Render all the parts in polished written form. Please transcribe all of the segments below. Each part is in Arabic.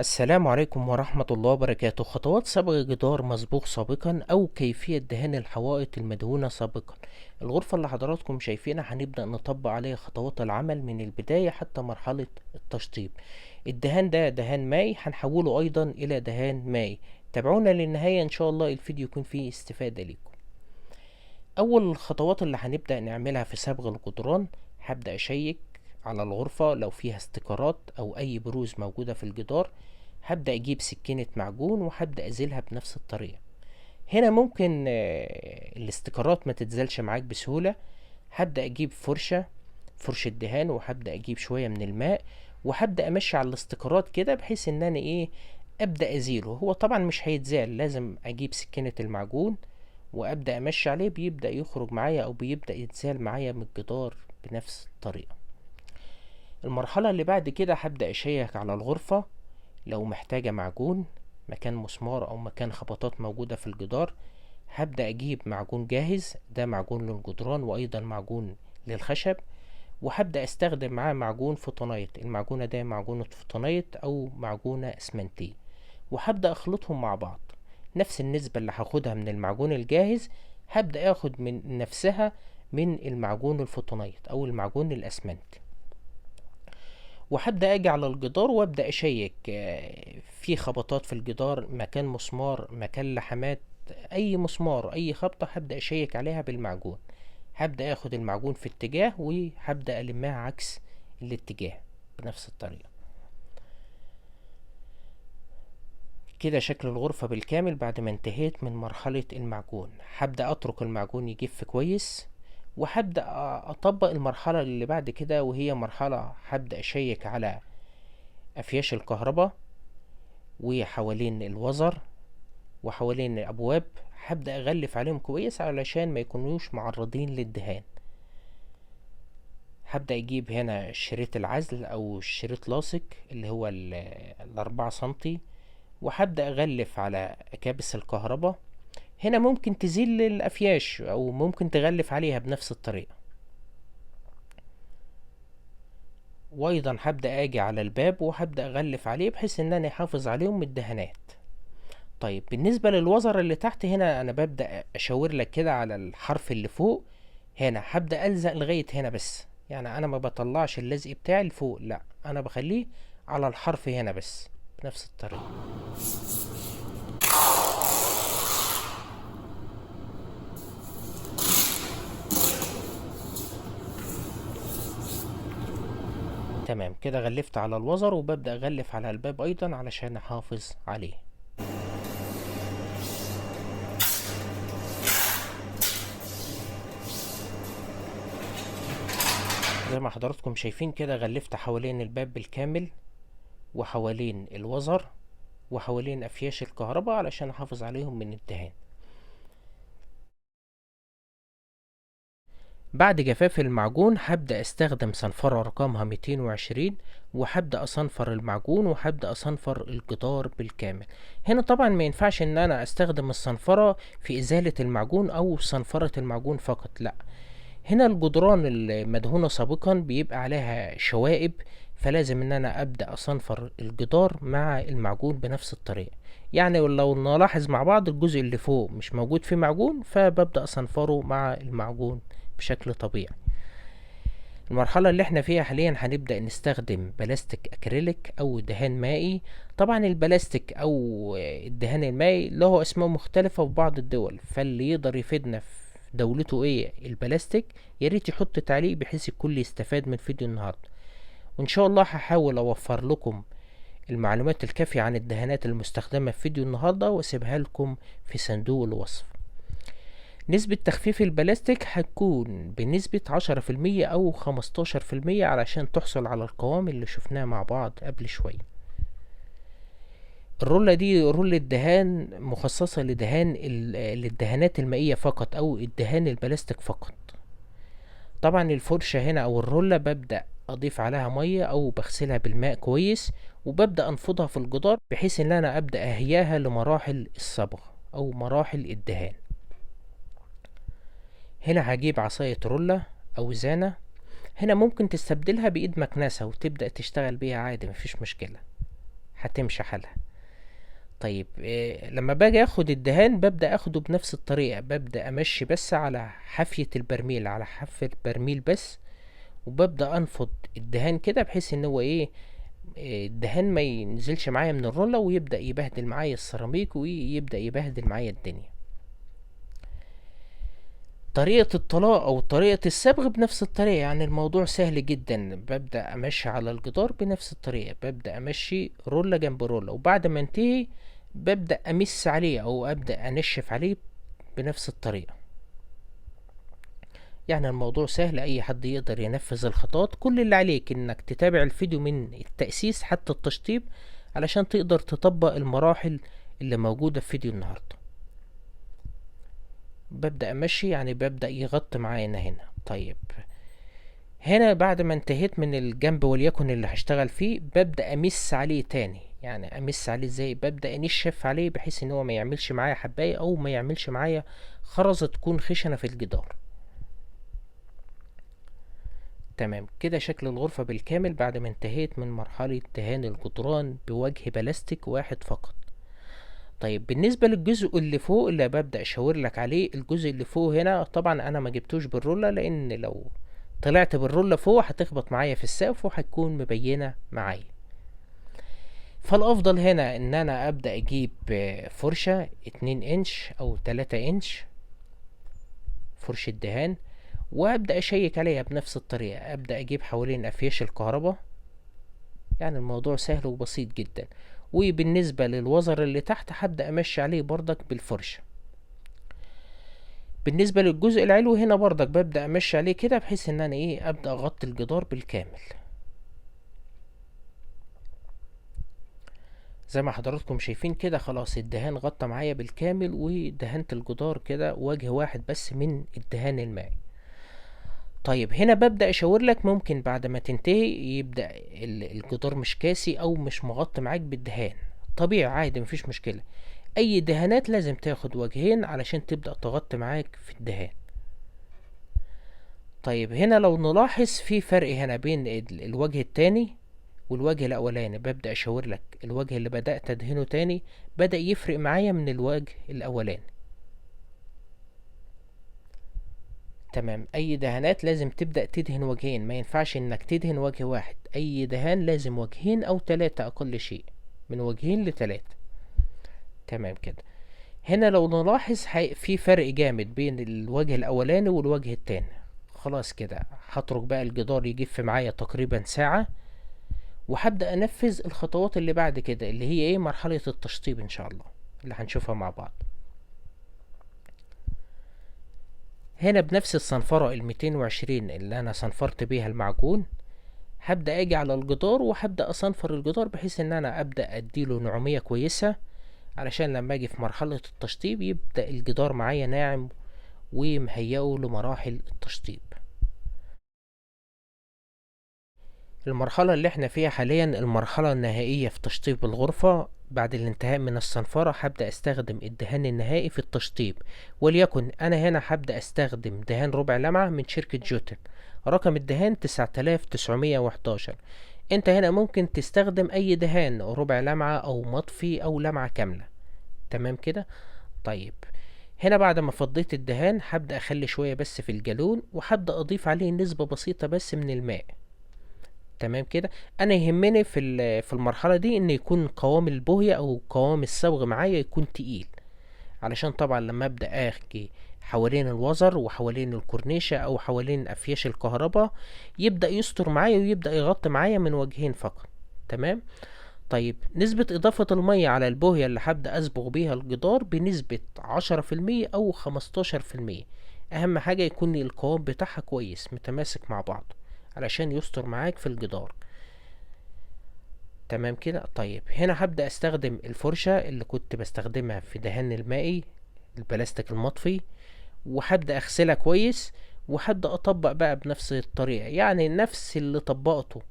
السلام عليكم ورحمة الله وبركاته. خطوات صبغ جدار مسبوغ سابقا أو كيفية دهان الحوائط المدهونة سابقا. الغرفة اللي حضراتكم شايفينها هنبدأ نطبق عليها خطوات العمل من البداية حتى مرحلة التشطيب. الدهان ده دهان مائي، هنحوله أيضا إلى دهان مائي. تابعونا للنهاية إن شاء الله، الفيديو يكون فيه استفادة لكم. أول الخطوات اللي هنبدأ نعملها في صبغ الجدران، هبدأ أشيك على الغرفة لو فيها استيكرات أو أي بروز موجودة في الجدار. هبدأ أجيب سكينة معجون وهبدأ أزيلها بنفس الطريقة. هنا ممكن الاستيكرات ما تتزالش معاك بسهولة. هبدأ أجيب فرشة دهان، وهبدأ أجيب شوية من الماء، وهبدأ أمشي على الاستيكرات كده بحيث إن أنا أبدأ أزيله. هو طبعا مش هيتزال، لازم أجيب سكينة المعجون وأبدأ أمشي عليه، بيبدأ يخرج معايا أو بيبدأ يتزال معايا من الجدار بنفس الطريقة. المرحلة اللي بعد كده هبدأ أشيك على الغرفة لو محتاجة معجون مكان مسمار أو مكان خبطات موجودة في الجدار. هبدأ أجيب معجون جاهز، ده معجون للجدران وأيضا معجون للخشب، وهبدأ أستخدم معاه معجون فوتونايت. المعجونة ده معجونة فوتونايت أو معجونة اسمنتية، وهبدأ أخلطهم مع بعض. نفس النسبة اللي هاخدها من المعجون الجاهز هبدأ أخد من نفسها من المعجون الفوتونايت أو المعجون الأسمنت، وهبدأ أجي على الجدار وأبدأ أشيك في خبطات في الجدار، مكان مسمار، مكان لحمات، أي مسمار، أي خبطة هبدأ أشيك عليها بالمعجون. هبدأ أخد المعجون في اتجاه وهبدأ ألمها عكس الاتجاه بنفس الطريقة. كده شكل الغرفة بالكامل بعد ما انتهيت من مرحلة المعجون. هبدأ أترك المعجون يجف كويس، وهبدأ أطبق المرحلة اللي بعد كده، وهي مرحلة هبدأ أشيك على أفياش الكهرباء وحوالين الوزر وحوالين الأبواب. هبدأ أغلف عليهم كويس علشان ما يكونوش معرضين للدهان. هبدأ أجيب هنا شريط العزل أو شريط لاصق اللي هو ال4 سنتي، وهبدأ أغلف على أكابس الكهرباء. هنا ممكن تزيل الأفياش أو ممكن تغلف عليها بنفس الطريقة. وأيضا هبدأ أجي على الباب وهبدأ أغلف عليه بحيث إن أنا أحافظ عليهم من الدهانات. طيب بالنسبة للوزر اللي تحت، هنا أنا ببدأ أشاور لك كده على الحرف اللي فوق. هنا هبدأ ألزق لغاية هنا بس، يعني أنا ما بطلعش اللزق بتاعي لفوق، لا أنا بخليه على الحرف هنا بس بنفس الطريقة. تمام كده غلفت على الوزر، وببدأ أغلف على الباب أيضا علشان أحافظ عليه. زي ما حضراتكم شايفين كده غلفت حوالين الباب بالكامل وحوالين الوزر وحوالين أفياش الكهرباء علشان أحافظ عليهم من الدهان. بعد جفاف المعجون هبدأ استخدم صنفرة رقمها 220، وهبدأ اصنفر المعجون وهبدأ اصنفر الجدار بالكامل. هنا طبعا ما ينفعش ان انا استخدم الصنفرة في ازالة المعجون او صنفرة المعجون فقط، لا. هنا الجدران المدهونة سابقا بيبقى عليها شوائب، فلازم ان انا ابدأ اصنفر الجدار مع المعجون بنفس الطريقة. يعني لو نلاحظ مع بعض الجزء اللي فوق مش موجود فيه معجون، فببدأ اصنفره مع المعجون بشكل طبيعي. المرحلة اللي احنا فيها حاليا هنبدأ نستخدم بلاستيك اكريليك او دهان مائي. طبعا البلاستيك او الدهان المائي له اسماء مختلفة في بعض الدول، فاللي يقدر يفيدنا في دولته ايه البلاستيك ياريت يحط تعليق بحيث الكل يستفاد من فيديو النهاردة. وان شاء الله هحاول اوفر لكم المعلومات الكافية عن الدهانات المستخدمة في فيديو النهاردة واسيبها لكم في صندوق الوصف. نسبة تخفيف البلاستيك هتكون بنسبة 10% أو 15% علشان تحصل على القوام اللي شفناه مع بعض قبل شوية. الرولة دي رولة دهان مخصصة للدهانات المائية فقط أو الدهان البلاستيك فقط. طبعا الفرشة هنا أو الرولة ببدأ أضيف عليها مية أو بغسلها بالماء كويس، وببدأ أنفضها في الجدار بحيث إن أنا أبدأ أهياها لمراحل الصبغة أو مراحل الدهان. هنا هجيب عصاية رولة أو زانة. هنا ممكن تستبدلها بإيد مكنسة وتبدأ تشتغل بيها عادي، مفيش مشكلة. هتمشي حالها. طيب لما باجي اخد الدهان ببدأ اخده بنفس الطريقة، ببدأ امشي بس على حافية البرميل، على حافة البرميل بس، وببدأ انفض الدهان كده بحيث ان هو ايه، الدهان ما ينزلش معايا من الرولة ويبدأ يبهدل معايا السيراميك ويبدأ يبهدل معايا الدنيا. طريقة الطلاء او طريقة الصبغ بنفس الطريقة، يعني الموضوع سهل جدا. ببدأ امشي على الجدار بنفس الطريقة، ببدأ امشي رولة جنب رولة، وبعد ما انتهي ببدأ امس عليه او ابدأ انشف عليه بنفس الطريقة. يعني الموضوع سهل، اي حد يقدر ينفذ الخطوات. كل اللي عليك انك تتابع الفيديو من التأسيس حتى التشطيب علشان تقدر تطبق المراحل اللي موجودة في فيديو النهاردة. ببدأ امشي، يعني ببدأ يغطي معايا هنا. طيب هنا بعد ما انتهيت من الجنب وليكن اللي هشتغل فيه، ببدأ امس عليه تاني. يعني امس عليه ازاي؟ ببدأ انشف عليه بحيث ان هو ما يعملش معايا حباية او ما يعملش معايا خرزة تكون خشنة في الجدار. تمام كده شكل الغرفة بالكامل بعد ما انتهيت من مرحلة دهان الجدران بوجه بلاستيك واحد فقط. طيب بالنسبة للجزء اللي فوق اللي ببدأ اشاور لك عليه، الجزء اللي فوق هنا طبعا انا ما جبتوش بالرولة، لان لو طلعت بالرولة فوق هتخبط معايا في السقف وهتكون مبينة معايا. فالافضل هنا ان انا ابدأ اجيب فرشة 2 انش او 3 انش، فرشة دهان، وابدأ اشيك عليها بنفس الطريقة. ابدأ اجيب حوالين افيش الكهرباء، يعني الموضوع سهل وبسيط جدا. وبالنسبة للوزر اللي تحت هبدأ امشي عليه بردك بالفرشة. بالنسبة للجزء العلوي هنا بردك ببدأ امشي عليه كده بحيث ان انا ايه ابدأ اغطي الجدار بالكامل. زي ما حضراتكم شايفين كده خلاص الدهان غطى معايا بالكامل، ودهنت الجدار كده وجه واحد بس من الدهان المائي. طيب هنا ببدأ اشاور لك، ممكن بعد ما تنتهي يبدأ الجدار مش كاسي او مش مغطي معاك بالدهان، طبيعي عادي مفيش مشكلة. اي دهانات لازم تاخد وجهين علشان تبدأ تغطي معاك في الدهان. طيب هنا لو نلاحظ في فرق هنا بين الوجه التاني والوجه الاولاني، ببدأ اشاور لك الوجه اللي بدأت ادهنه تاني بدأ يفرق معايا من الوجه الاولاني. تمام، اي دهانات لازم تبدأ تدهن وجهين، ما ينفعش انك تدهن وجه واحد. اي دهان لازم وجهين او تلاتة اقل شيء، من وجهين لتلاتة. تمام كده. هنا لو نلاحظ في فرق جامد بين الوجه الاولاني والوجه التاني. خلاص كده هترك بقى الجدار يجف معايا تقريبا ساعة، وهبدأ انفذ الخطوات اللي بعد كده اللي هي ايه مرحلة التشطيب ان شاء الله اللي هنشوفها مع بعض. هنا بنفس الصنفرة ال220 اللي انا صنفرت بيها المعجون، هبدأ اجي على الجدار وهبدأ اصنفر الجدار بحيث ان انا ابدأ اديله نعومية كويسة، علشان لما اجي في مرحلة التشطيب يبدأ الجدار معايا ناعم ومهيئه لمراحل التشطيب. المرحلة اللي احنا فيها حاليا المرحلة النهائية في تشطيب الغرفة. بعد الانتهاء من الصنفرة هبدأ استخدم الدهان النهائي في التشطيب، وليكن انا هنا هبدأ استخدم دهان ربع لمعة من شركة جوتن، رقم الدهان 9911. انت هنا ممكن تستخدم اي دهان ربع لمعة او مطفي او لمعة كاملة. تمام كده. طيب هنا بعد ما فضيت الدهان هبدأ اخلي شوية بس في الجالون، وهبدأ اضيف عليه نسبة بسيطة بس من الماء. تمام كده. انا يهمني في المرحله دي ان يكون قوام البويه او قوام الصبغ معايا يكون تقيل، علشان طبعا لما ابدا احكي حوالين الوزر وحوالين الكورنيشه او حوالين افياش الكهرباء يبدا يستر معايا ويبدا يغطي معايا من وجهين فقط. تمام. طيب نسبة إضافة المية على البوية اللي هبدأ أصبغ بيها الجدار بنسبة 10% أو 15%. أهم حاجة يكون القوام بتاعها كويس متماسك مع بعض علشان يستر معاك في الجدار. تمام كده. طيب هنا هبدأ استخدم الفرشة اللي كنت بستخدمها في دهان المائي، البلاستيك المطفي، وهبدأ اغسلها كويس، وهبدأ اطبق بقى بنفس الطريقة، يعني نفس اللي طبقته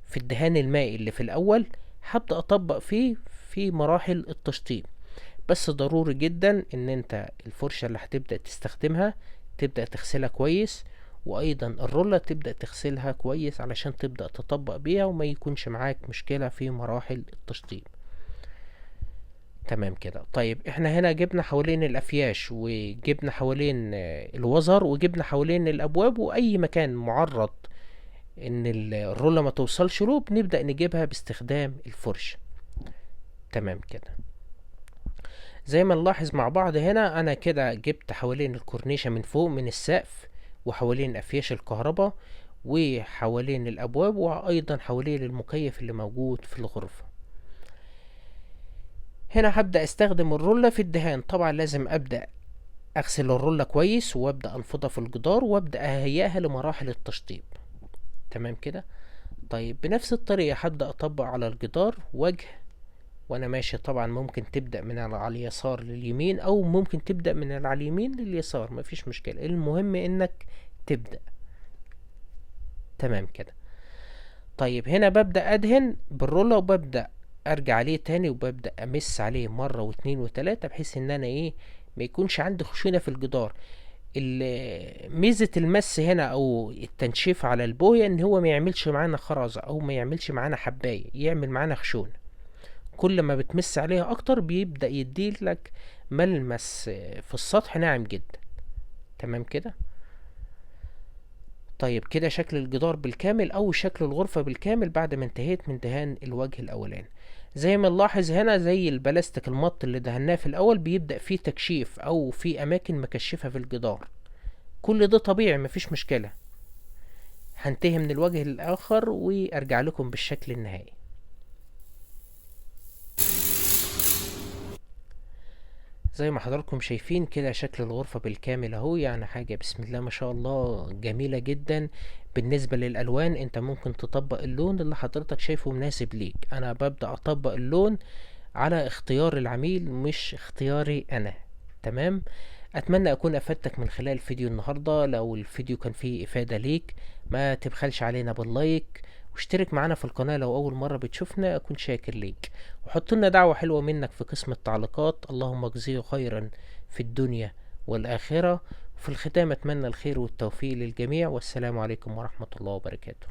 في الدهان المائي اللي في الاول هبدأ اطبق فيه في مراحل التشطيب. بس ضروري جدا ان انت الفرشة اللي هتبدأ تستخدمها تبدأ تغسلها كويس، وايضا الرولة تبدأ تغسلها كويس علشان تبدأ تطبق بيها وما يكونش معاك مشكلة في مراحل التشطيب. تمام كده. طيب احنا هنا جبنا حوالين الافياش، وجبنا حوالين الوزر، وجبنا حوالين الابواب، واي مكان معرض ان الرولة ما توصلش له بنبدأ نجيبها باستخدام الفرشة. تمام كده. زي ما نلاحظ مع بعض هنا، انا كده جبت حوالين الكورنيشة من فوق من السقف، وحوالين افياش الكهرباء، وحوالين الابواب، وايضا حوالين المكيف اللي موجود في الغرفة. هنا هبدأ استخدم الرولة في الدهان. طبعا لازم ابدأ اغسل الرولة كويس، وابدأ انفضها في الجدار، وابدأ اهيئها لمراحل التشطيب. تمام كده. طيب بنفس الطريقة هبدأ اطبق على الجدار وجه وانا ماشي. طبعا ممكن تبدأ من على اليسار لليمين، او ممكن تبدأ من على اليمين لليسار، مفيش مشكلة، المهم انك تبدأ. تمام كده. طيب هنا ببدأ ادهن بالرولة، وببدأ ارجع عليه تاني، وببدأ امس عليه مرة واتنين وتلاتة، بحيث ان انا ايه، ما يكونش عندي خشونة في الجدار. ميزة المس هنا او التنشيف على البوية ان هو ما يعملش معانا خرزة، او ما يعملش معانا حباية، يعمل معانا خشونة. كل ما بتمس عليها اكتر بيبدأ يديلك ملمس في السطح ناعم جدا. تمام كده. طيب كده شكل الجدار بالكامل، او شكل الغرفة بالكامل بعد ما انتهيت من دهان الوجه الاولاني. زي ما نلاحظ هنا، زي البلاستيك المط اللي دهناه في الاول، بيبدأ فيه تكشيف او في اماكن مكشفة في الجدار. كل ده طبيعي، مفيش مشكلة. هنتهي من الوجه الاخر وارجع لكم بالشكل النهائي. زي ما حضراتكم شايفين كده شكل الغرفة بالكامل اهو، يعني حاجة بسم الله ما شاء الله جميلة جدا. بالنسبة للألوان، انت ممكن تطبق اللون اللي حضرتك شايفه مناسب ليك. انا ببدأ اطبق اللون على اختيار العميل، مش اختياري انا. تمام. اتمنى اكون افدتك من خلال فيديو النهاردة. لو الفيديو كان فيه افادة ليك، ما تبخلش علينا باللايك، واشترك معنا في القناة لو اول مرة بتشوفنا، اكون شاكر ليك. وحط لنا دعوة حلوة منك في قسم التعليقات. اللهم اجزيه خيرا في الدنيا والآخرة. وفي الختام اتمنى الخير والتوفيق للجميع، والسلام عليكم ورحمة الله وبركاته.